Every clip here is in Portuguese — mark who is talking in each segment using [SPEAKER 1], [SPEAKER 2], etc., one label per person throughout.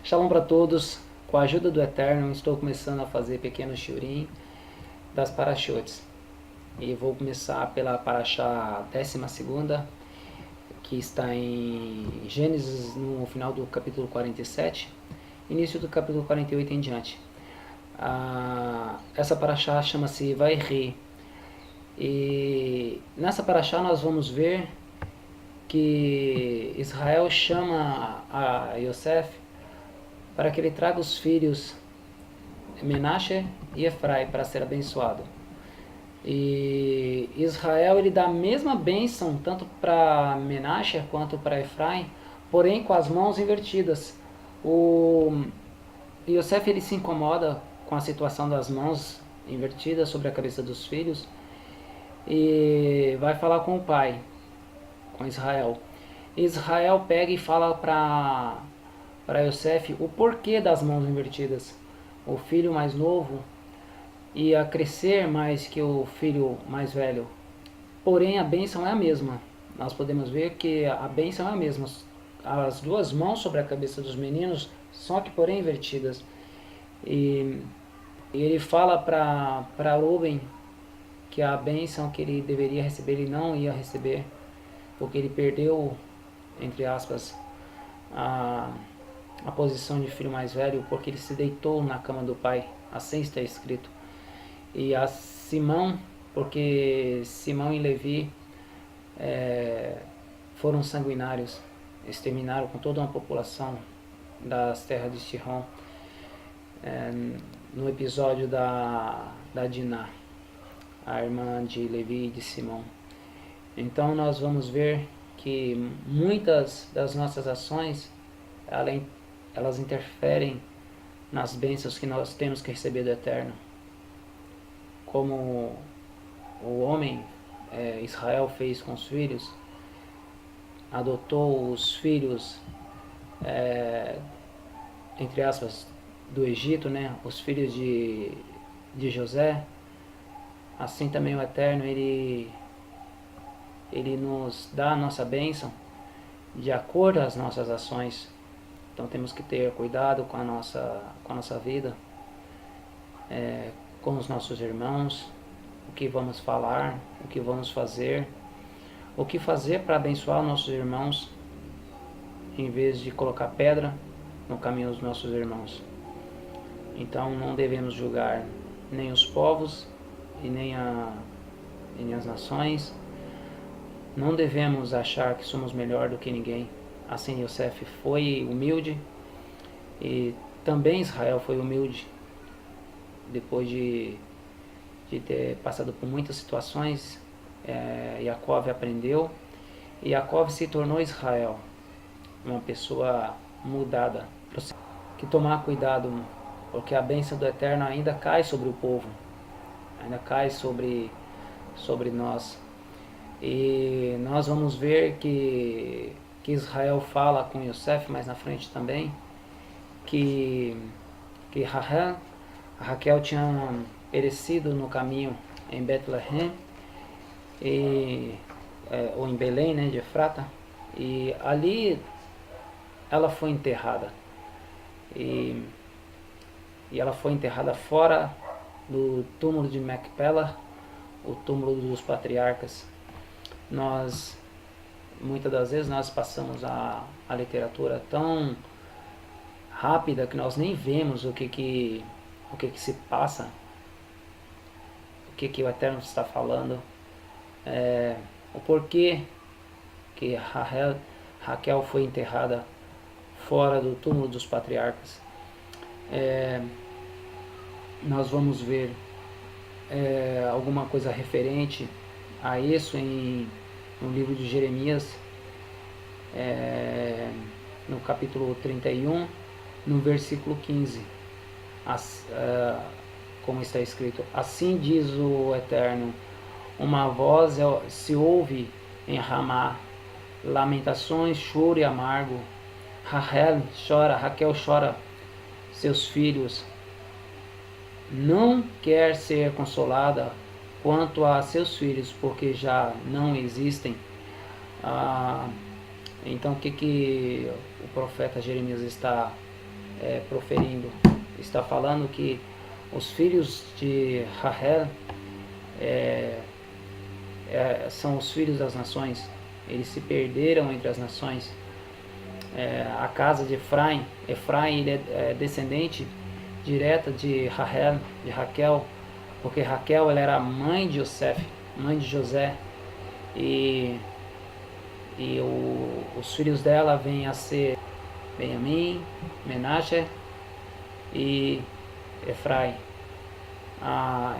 [SPEAKER 1] Shalom para todos. Com a ajuda do Eterno, estou começando a fazer pequenos shiurim das parashotes. E vou começar pela parashá 12ª, que está em Gênesis, no final do capítulo 47, início do capítulo 48 em diante. Essa parashá chama-se Vayri. E nessa parashá nós vamos ver que Israel chama a Yosef para que ele traga os filhos Menashe e Efrai para ser abençoado. E Israel ele dá a mesma bênção tanto para Menashe quanto para Efraim, porém com as mãos invertidas. O Yosef ele se incomoda com a situação das mãos invertidas sobre a cabeça dos filhos e vai falar com o pai, com Israel. Israel pega e fala para Yosef o porquê das mãos invertidas. O filho mais novo ia crescer mais que o filho mais velho. Porém, a bênção é a mesma. Nós podemos ver que a bênção é a mesma. As duas mãos sobre a cabeça dos meninos, só que porém invertidas. E ele fala para Reuben que a bênção que ele deveria receber, ele não ia receber, porque ele perdeu, entre aspas, a posição de filho mais velho, porque ele se deitou na cama do pai, assim está escrito. E a Simão, porque Simão e Levi foram sanguinários, exterminaram com toda uma população das terras de Sihon, no episódio da Diná, a irmã de Levi e de Simão. Então nós vamos ver que muitas das nossas ações, elas interferem nas bênçãos que nós temos que receber do Eterno. Como o homem, Israel, fez com os filhos, adotou os filhos, entre aspas, do Egito, né? Os filhos de José. Assim também o Eterno, ele nos dá a nossa bênção de acordo às nossas ações. Então temos que ter cuidado com a nossa vida, com os nossos irmãos, o que vamos falar, o que vamos fazer, o que fazer para abençoar os nossos irmãos, em vez de colocar pedra no caminho dos nossos irmãos. Então não devemos julgar nem os povos e nem as nações. Não devemos achar que somos melhor do que ninguém. Assim Yosef foi humilde e também Israel foi humilde. Depois de ter passado por muitas situações, Yaakov aprendeu e Yaakov se tornou Israel, uma pessoa mudada. Que tomar cuidado, porque a bênção do Eterno ainda cai sobre o povo, ainda cai sobre nós. E nós vamos ver que Israel fala com Yosef mais na frente também, que Raquel tinha perecido no caminho em Betlehem, ou em Belém, né, de Efrata, e ali ela foi enterrada. E ela foi enterrada fora do túmulo de Macpela, o túmulo dos patriarcas. Muitas das vezes nós passamos a literatura tão rápida que nós nem vemos o que se passa, o que o Eterno está falando, o porquê que Raquel foi enterrada fora do túmulo dos patriarcas. Nós vamos ver alguma coisa referente a isso no livro de Jeremias, no capítulo 31, no versículo 15, como está escrito: assim diz o Eterno, uma voz se ouve em Ramá, lamentações, choro e amargo. Raquel chora seus filhos, não quer ser consolada quanto a seus filhos, porque já não existem. Então o que o profeta Jeremias está proferindo. Está falando que os filhos de Rahel são os filhos das nações. Eles se perderam entre as nações. A casa de Efraim, ele é descendente direta de Rahel, de Raquel, porque Raquel ela era mãe de Yosef, mãe de José, e os filhos dela vêm a ser Benjamim, Menashe e Efraim.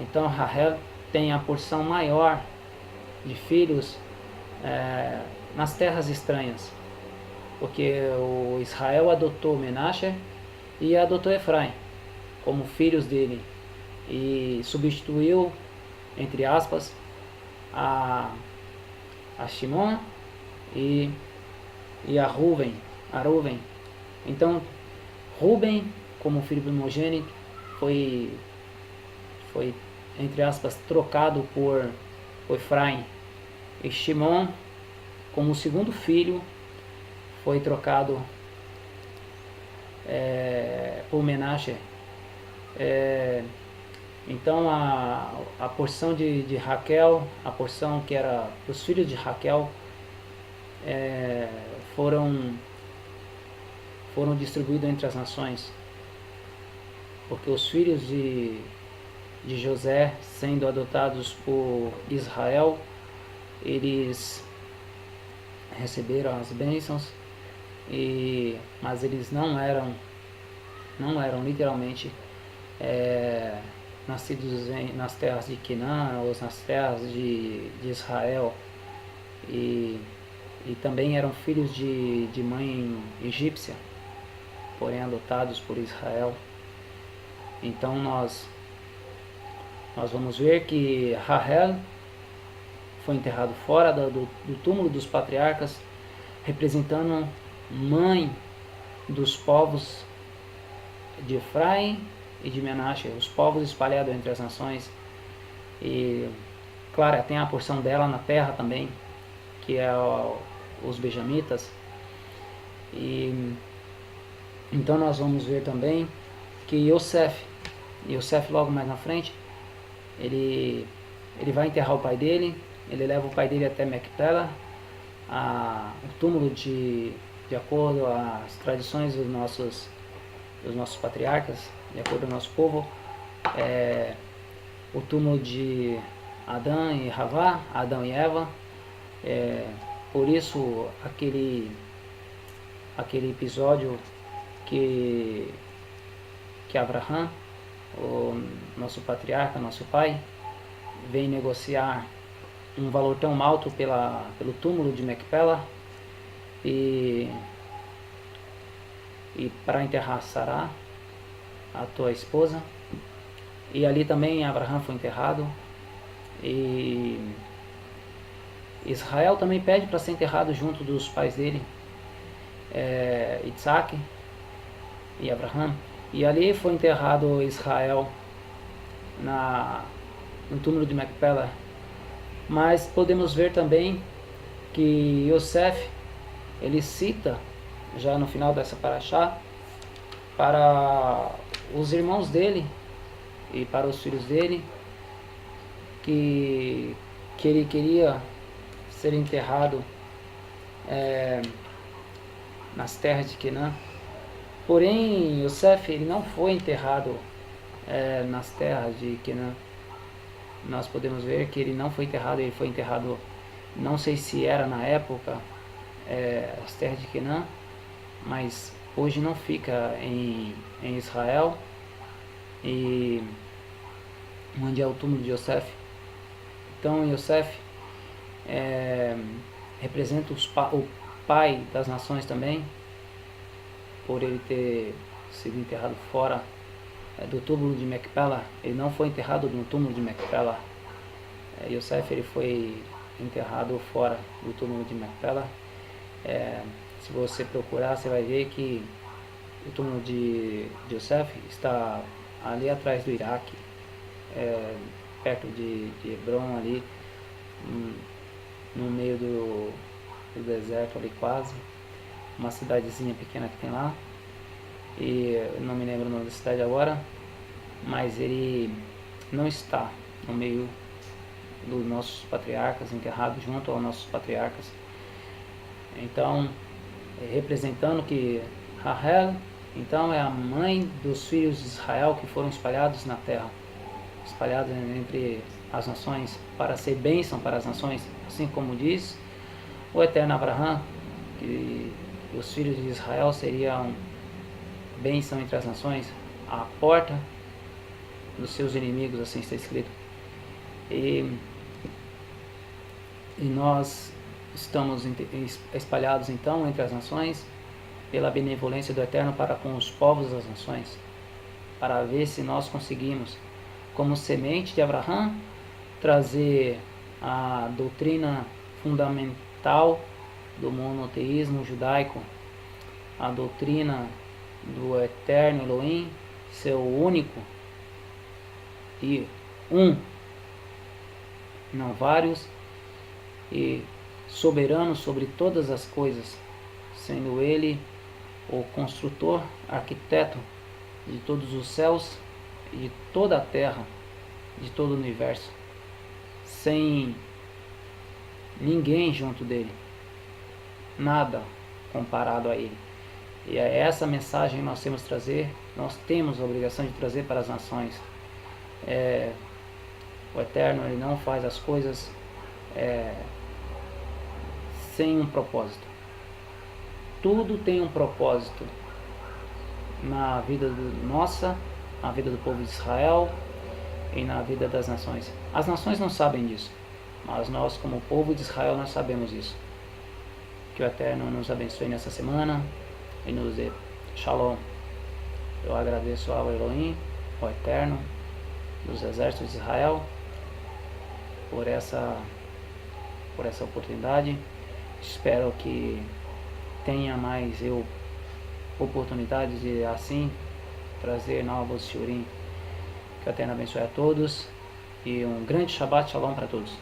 [SPEAKER 1] Então Rahel tem a porção maior de filhos nas terras estranhas, porque o Israel adotou Menashe e adotou Efraim como filhos dele e substituiu, entre aspas, a Shimon e a Ruben. Então Ruben, como filho primogênito, foi entre aspas trocado por Efraim, e Shimon, como segundo filho, foi trocado por Menashe. Então a porção de Raquel, a porção que era dos filhos de Raquel, foram distribuídos entre as nações, porque os filhos de José, sendo adotados por Israel, eles receberam as bênçãos, mas eles não eram literalmente nascidos nas terras de Canaã ou nas terras de Israel, e também eram filhos de mãe egípcia, porém adotados por Israel. Então nós vamos ver que Rahel foi enterrado fora do túmulo dos patriarcas, representando mãe dos povos de Efraim e de Menashe, os povos espalhados entre as nações. E claro, tem a porção dela na terra também, que é os benjamitas. E então nós vamos ver também que Yosef logo mais na frente, ele vai enterrar o pai dele. Ele leva o pai dele até Macpela, o túmulo de acordo às tradições dos nossos patriarcas, de acordo com o nosso povo, o túmulo de Adão e Havá, Adão e Eva. Por isso aquele episódio que Abraão, o nosso patriarca, nosso pai, vem negociar um valor tão alto pelo túmulo de Macpela e para enterrar Sará, a tua esposa. E ali também Abraão foi enterrado, e Israel também pede para ser enterrado junto dos pais dele, Isaac e Abraão. E ali foi enterrado Israel no túmulo de Macpela. Mas podemos ver também que Yosef, ele cita, já no final dessa paraxá, para os irmãos dele e para os filhos dele, que ele queria ser enterrado nas terras de Canaã. Porém, Yosef, ele não foi enterrado nas terras de Canaã. Nós podemos ver que ele não foi enterrado, ele foi enterrado, não sei se era na época as terras de Canaã, mas hoje não fica em Israel, e onde é o túmulo de Yosef. Então Yosef representa o pai das nações também, por ele ter sido enterrado fora do túmulo de Macpela. Ele não foi enterrado no túmulo de Macpela. Yosef, ele foi enterrado fora do túmulo de Macpela. Se você procurar, você vai ver que o túmulo de Yosef está ali atrás do Iraque, perto de Hebron, ali no meio do deserto ali, quase uma cidadezinha pequena que tem lá. e não me lembro o nome da cidade agora, mas ele não está no meio dos nossos patriarcas, enterrado junto aos nossos patriarcas. Então, representando que Rahel, então, é a mãe dos filhos de Israel que foram espalhados na terra, espalhados entre as nações, para ser bênção para as nações, assim como diz o eterno Abraão, que os filhos de Israel seriam bênção entre as nações, a porta dos seus inimigos, assim está escrito. E nós estamos espalhados então entre as nações pela benevolência do Eterno para com os povos das nações, para ver se nós conseguimos, como semente de Abraão, trazer a doutrina fundamental do monoteísmo judaico, a doutrina do Eterno Elohim, seu único e não vários, e soberano sobre todas as coisas, sendo ele o construtor, arquiteto de todos os céus e de toda a terra, de todo o universo, sem ninguém junto dele, nada comparado a ele. E é essa mensagem que nós temos a obrigação de trazer para as nações. O Eterno, ele não faz as coisas sem um propósito. Tudo tem um propósito na vida nossa, na vida do povo de Israel e na vida das nações. As nações não sabem disso, mas nós, como povo de Israel, nós sabemos isso. Que o Eterno nos abençoe nessa semana e nos dê Shalom. Eu agradeço ao Elohim, ao Eterno, dos exércitos de Israel, por essa oportunidade. Espero que tenha mais oportunidades de assim trazer novos shiurim. Que o Eterno abençoe a todos e um grande Shabbat Shalom para todos.